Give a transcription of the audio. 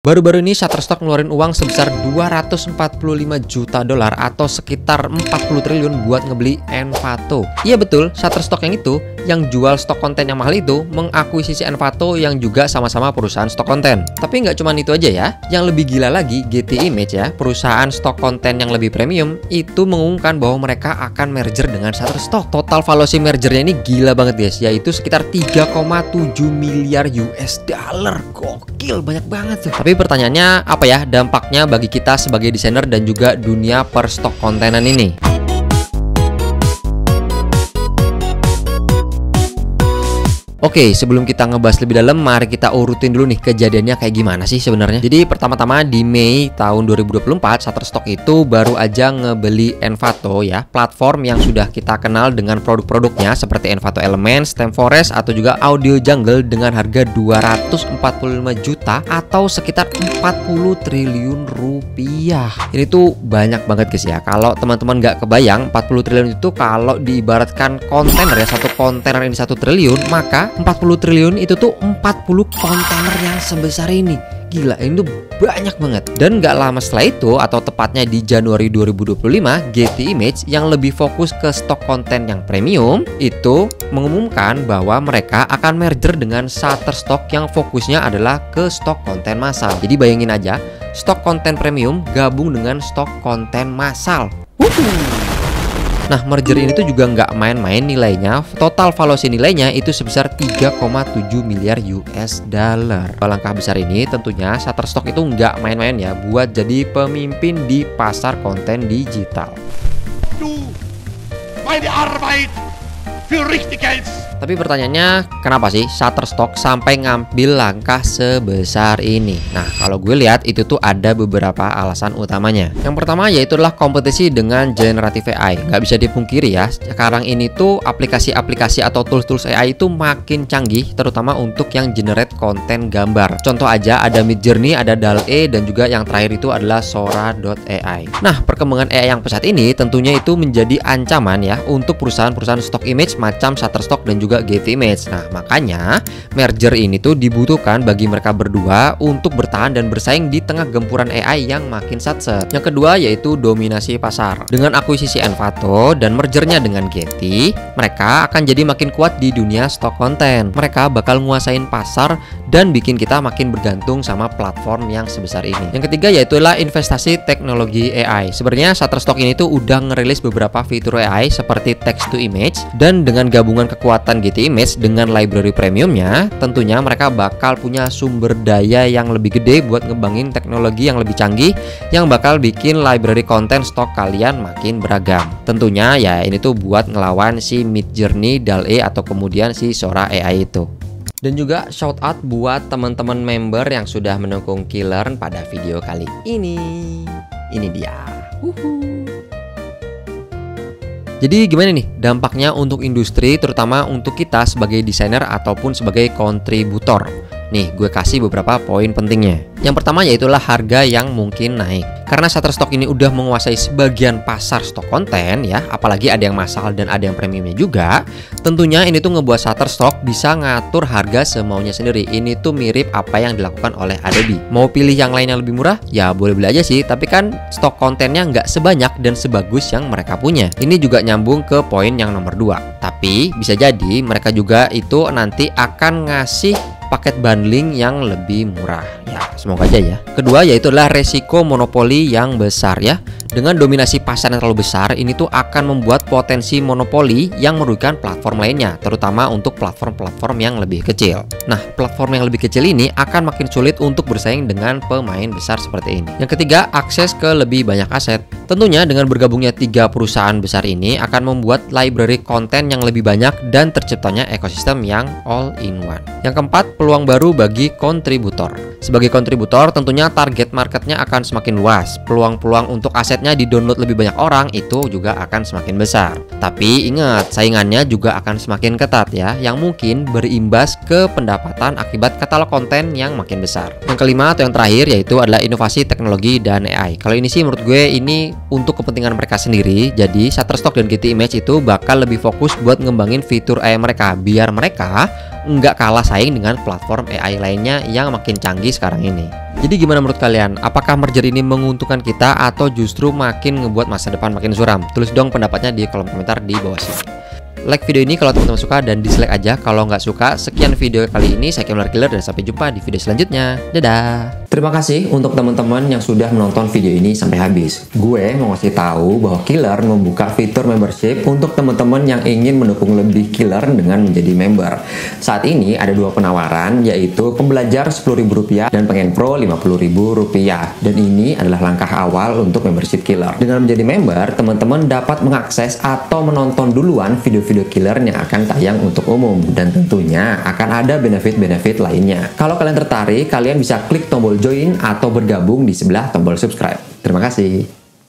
Baru-baru ini Shutterstock ngeluarin uang sebesar 245 juta dolar atau sekitar 40 triliun buat ngebeli Envato. Iya betul, Shutterstock yang itu, yang jual stok konten yang mahal itu, mengakuisisi Envato yang juga sama-sama perusahaan stok konten. Tapi nggak cuma itu aja ya, yang lebih gila lagi, Getty Image ya, perusahaan stok konten yang lebih premium, itu mengumumkan bahwa mereka akan merger dengan Shutterstock. Total valuasi mergernya ini gila banget guys, yaitu sekitar 3,7 miliar US dollar. Gokil, banyak banget tuh. Tapi pertanyaannya apa ya dampaknya bagi kita sebagai desainer dan juga dunia per stok kontenan ini? Oke, sebelum kita ngebahas lebih dalam, mari kita urutin dulu nih kejadiannya kayak gimana sih sebenarnya. Jadi pertama-tama di Mei tahun 2024, Shutterstock itu baru aja ngebeli Envato ya, platform yang sudah kita kenal dengan produk-produknya seperti Envato Elements, ThemeForest, atau juga Audio Jungle dengan harga 245 juta atau sekitar 40 triliun rupiah. Ini tuh banyak banget guys ya. Kalau teman-teman nggak kebayang, 40 triliun itu kalau diibaratkan kontainer ya, satu kontainer ini 1 triliun, maka 40 triliun itu tuh 40 kontainer yang sebesar ini. Gila, ini tuh banyak banget. Dan gak lama setelah itu, atau tepatnya di Januari 2025, Getty Image yang lebih fokus ke stok konten yang premium itu mengumumkan bahwa mereka akan merger dengan Shutterstock yang fokusnya adalah ke stok konten massal. Jadi bayangin aja, stok konten premium gabung dengan stok konten massal. Nah, merger ini tuh juga nggak main-main nilainya. Total valuasi nilainya itu sebesar 3,7 miliar US dollar. Langkah besar ini tentunya Shutterstock itu nggak main-main ya buat jadi pemimpin di pasar konten digital. Tapi pertanyaannya, kenapa sih Shutterstock sampai ngambil langkah sebesar ini? Nah, kalau gue lihat itu tuh ada beberapa alasan utamanya. Yang pertama yaitu adalah kompetisi dengan generative AI. Nggak bisa dipungkiri ya, sekarang ini tuh aplikasi-aplikasi atau tools-tools AI itu makin canggih, terutama untuk yang generate konten gambar. Contoh aja ada Midjourney, ada DALL-E, dan juga yang terakhir itu adalah Sora.ai. Nah, perkembangan AI yang pesat ini tentunya itu menjadi ancaman ya untuk perusahaan-perusahaan stock image macam Shutterstock dan juga Getty Image. Nah, makanya merger ini tuh dibutuhkan bagi mereka berdua untuk bertahan dan bersaing di tengah gempuran AI yang makin satset. Yang kedua yaitu dominasi pasar. Dengan akuisisi Envato dan mergernya dengan Getty, mereka akan jadi makin kuat di dunia stok konten. Mereka bakal nguasain pasar dan bikin kita makin bergantung sama platform yang sebesar ini. Yang ketiga yaitu adalah investasi teknologi AI. Sebenarnya Shutterstock ini tuh udah ngerilis beberapa fitur AI seperti text to image, dan dengan gabungan kekuatan Getty Image dengan library premiumnya, tentunya mereka bakal punya sumber daya yang lebih gede buat ngembangin teknologi yang lebih canggih yang bakal bikin library konten stok kalian makin beragam. Tentunya ya ini tuh buat ngelawan si Midjourney, DALL-E, atau kemudian si Sora AI itu. Dan juga shout out buat teman-teman member yang sudah mendukung Killearn pada video kali ini. Ini dia. Jadi gimana nih dampaknya untuk industri, terutama untuk kita sebagai desainer ataupun sebagai kontributor? Nih, gue kasih beberapa poin pentingnya. Yang pertama yaitulah harga yang mungkin naik. Karena Shutterstock ini udah menguasai sebagian pasar stok konten ya, apalagi ada yang massal dan ada yang premiumnya juga. Tentunya ini tuh ngebuat Shutterstock bisa ngatur harga semaunya sendiri. Ini tuh mirip apa yang dilakukan oleh Adobe. Mau pilih yang lain yang lebih murah? Ya boleh-boleh aja sih, tapi kan stok kontennya nggak sebanyak dan sebagus yang mereka punya. Ini juga nyambung ke poin yang nomor 2. Tapi bisa jadi mereka juga itu nanti akan ngasih paket bundling yang lebih murah. Ya, semoga aja ya. Kedua yaitu adalah resiko monopoli yang besar ya. Dengan dominasi pasar yang terlalu besar, ini tuh akan membuat potensi monopoli yang merugikan platform lainnya, terutama untuk platform-platform yang lebih kecil. Nah, platform yang lebih kecil ini akan makin sulit untuk bersaing dengan pemain besar seperti ini. Yang ketiga, akses ke lebih banyak aset. Tentunya dengan bergabungnya 3 perusahaan besar ini akan membuat library konten yang lebih banyak dan terciptanya ekosistem yang all-in-one. Yang keempat, peluang baru bagi kontributor. Sebagai kontributor, tentunya target marketnya akan semakin luas. Peluang-peluang untuk asetnya di-download lebih banyak orang itu juga akan semakin besar. Tapi ingat, saingannya juga akan semakin ketat ya, yang mungkin berimbas ke pendapatan akibat katalog konten yang makin besar. Yang kelima atau yang terakhir yaitu adalah inovasi teknologi dan AI. Kalau ini sih menurut gue ini untuk kepentingan mereka sendiri. Jadi Shutterstock dan Getty Image itu bakal lebih fokus buat ngembangin fitur AI mereka, biar mereka nggak kalah saing dengan platform AI lainnya yang makin canggih sekarang ini. Jadi gimana menurut kalian? Apakah merger ini menguntungkan kita atau justru makin ngebuat masa depan makin suram? Tulis dong pendapatnya di kolom komentar di bawah sini. Like video ini kalau teman-teman suka dan dislike aja kalau nggak suka. Sekian video kali ini, saya Kemal Killer dan sampai jumpa di video selanjutnya. Dadah. Terima kasih untuk teman-teman yang sudah menonton video ini sampai habis. Gue mau ngasih tahu bahwa Killer membuka fitur membership untuk teman-teman yang ingin mendukung lebih Killer dengan menjadi member. Saat ini ada dua penawaran, yaitu pembelajar Rp10.000 dan pengen pro Rp50.000. Dan ini adalah langkah awal untuk membership Killer. Dengan menjadi member, teman-teman dapat mengakses atau menonton duluan video-video Killer yang akan tayang untuk umum, dan tentunya akan ada benefit-benefit lainnya. Kalau kalian tertarik, kalian bisa klik tombol join atau bergabung di sebelah tombol subscribe. Terima kasih.